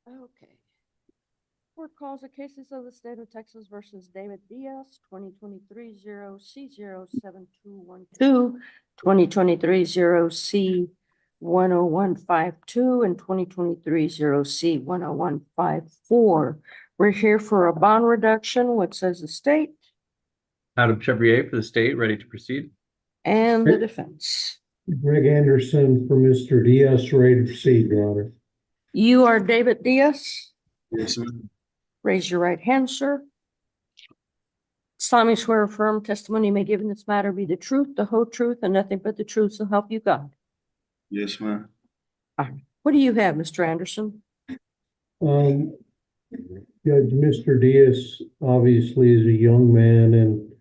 Okay. Court calls the cases of the state of Texas versus David Diaz, 2023-0C07212, 2023-0C10152, and 2023-0C10154. We're here for a bond reduction. What says the state Adam Chevrier for the state, ready to proceed. and the defense? Greg Anderson for Mr. Diaz, ready to proceed, Your Honor. You are David Diaz. Yes, ma'am. Raise your right hand, sir. Solemnly swear or affirm testimony you may give in this matter be the truth, the whole truth, and nothing but the truth, so help you God. Yes, ma'am. What do you have, Mr. Anderson? Judge, Mr. Diaz obviously is a young man, and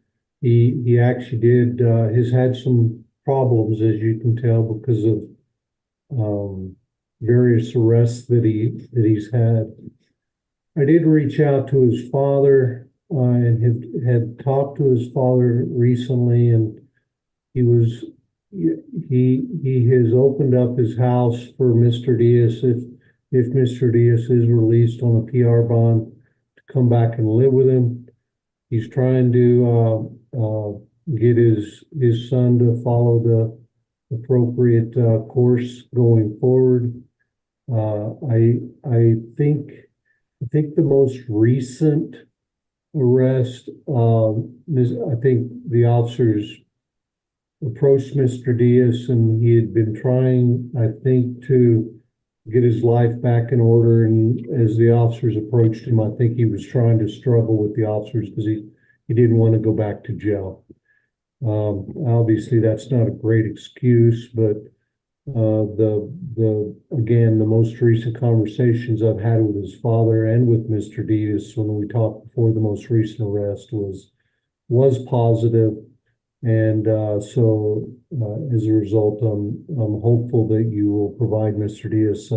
he actually has had some problems, as you can tell, because of various arrests that he's had. I did reach out to his father and had talked to his father recently, and he has opened up his house for Mr. Diaz if Mr. Diaz is released on a PR bond to come back and live with him. He's trying to get his son to follow the appropriate course going forward. I think the most recent arrest, I think the officers approached Mr. Diaz, and he had been trying, I think, to get his life back in order. And as the officers approached him, I think he was trying to struggle with the officers because he didn't want to go back to jail. Obviously, that's not a great excuse, but again, the most recent conversations I've had with his father and with Mr. Diaz when we talked before the most recent arrest was positive. And so as a result, I'm hopeful that you will provide Mr. Diaz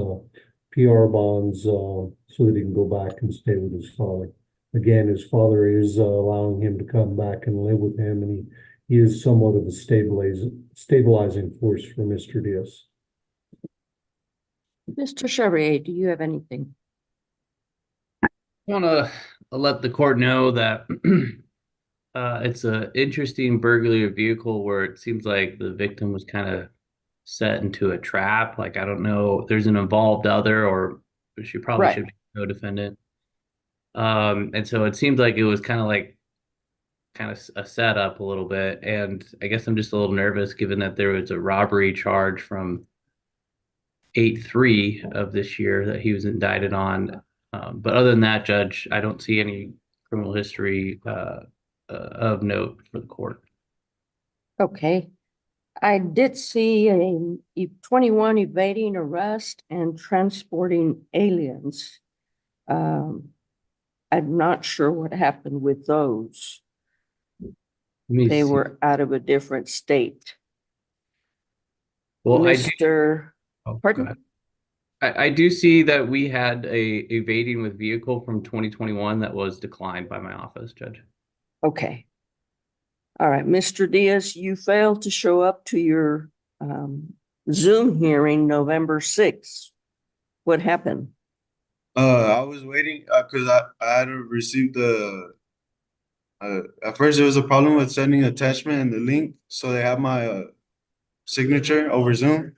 PR bonds so that he can go back and stay with his father. Again, his father is allowing him to come back and live with him, and he is somewhat of a stabilizing force for Mr. Diaz. Mr. Chevrier, do you have anything? I want to let the court know that it's an interesting burglary vehicle where it seems like the victim was kind of set into a trap. Like, I don't know, there's an involved other, or she probably should be no defendant. And so it seems like it was kind of a setup a little bit. And I guess I'm just a little nervous given that there was a robbery charge from 8/3 of this year that he was indicted on. But other than that, Judge, I don't see any criminal history of note for the court. Okay. I did see a 21 evading arrest and transporting aliens. I'm not sure what happened with those. They were out of a different state. Well, Pardon? I do see that we had a evading with vehicle from 2021 that was declined by my office, Judge. Okay. All right, Mr. Diaz, you failed to show up to your Zoom hearing November 6th. What happened? I was waiting because I had received at first there was a problem with sending attachment and the link, so they have my signature over Zoom,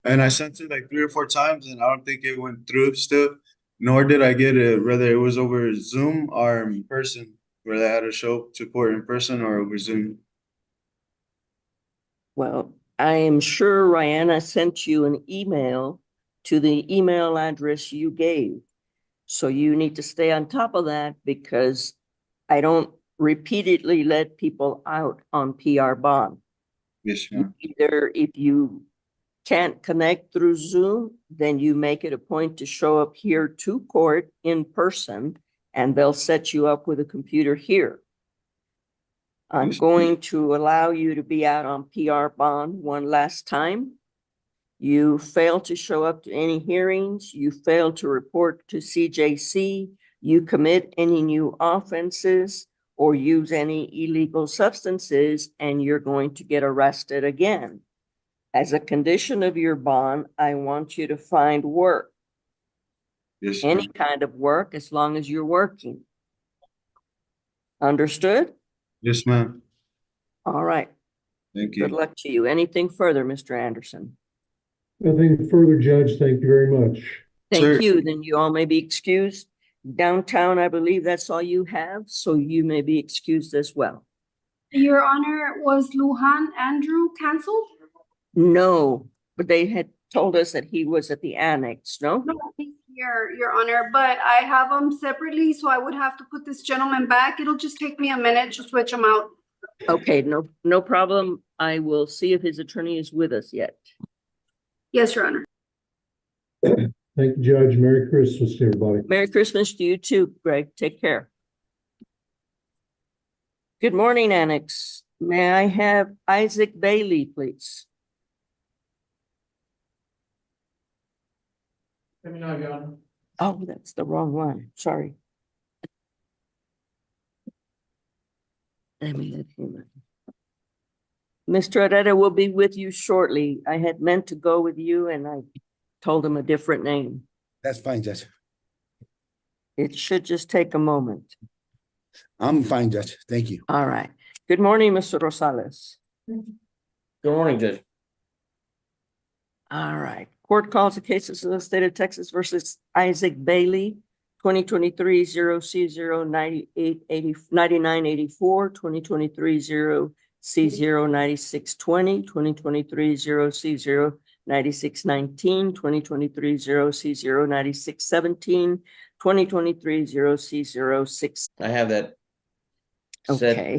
and I sent it like 3 or 4 times, and I don't think it went through still, nor did I get it, whether it was over Zoom or in person, where they had to show up to court in person or over Zoom. Well, I am sure Rihanna sent you an email to the email address you gave. So you need to stay on top of that, because I don't repeatedly let people out on PR bond. Yes, ma'am. Either if you can't connect through Zoom, then you make it a point to show up here to court in person, and they'll set you up with a computer here. I'm going to allow you to be out on PR bond one last time. You failed to show up to any hearings. You failed to report to CJC. You commit any new offenses or use any illegal substances, and you're going to get arrested again. As a condition of your bond, I want you to find work. Yes, any ma'am. kind of work as long as you're working. Understood? Yes, ma'am. All right. Thank Good you. luck to you. Anything further, Mr. Anderson? Nothing further, Judge. Thank you very much. Sir. Thank you. Then you all may be excused. Downtown, I believe that's all you have, so you may be excused as well. Your Honor, was Lujan Andrew canceled? No, but they had told us that he was at the annex, no? No, he's here, Your Honor, but I have them separately, so I would have to put this gentleman back. It'll just take me a minute to switch them out. Okay, no problem. I will see if his attorney is with us yet. Yes, Your Honor. Thank you, Judge. Merry Christmas to everybody. Merry Christmas to you too, Greg. Take care. Good morning, Annex. May I have Isaac Bailey, please? Oh, that's the wrong one. Sorry. Let me let him in. Mr. Herrera will be with you shortly. I had meant to go with you and I told him a different name. That's fine, Judge. It should just take a moment. I'm fine, Judge. Thank you. All right. Good morning, Mr. Rosales. Good morning, Judge. All right. Court calls the cases of the state of Texas versus Isaac Bailey, 2023-0C098809984, 2023-0C09620, 2023-0C09619, 2023-0C09617, 2023-0C06. I have that set Okay.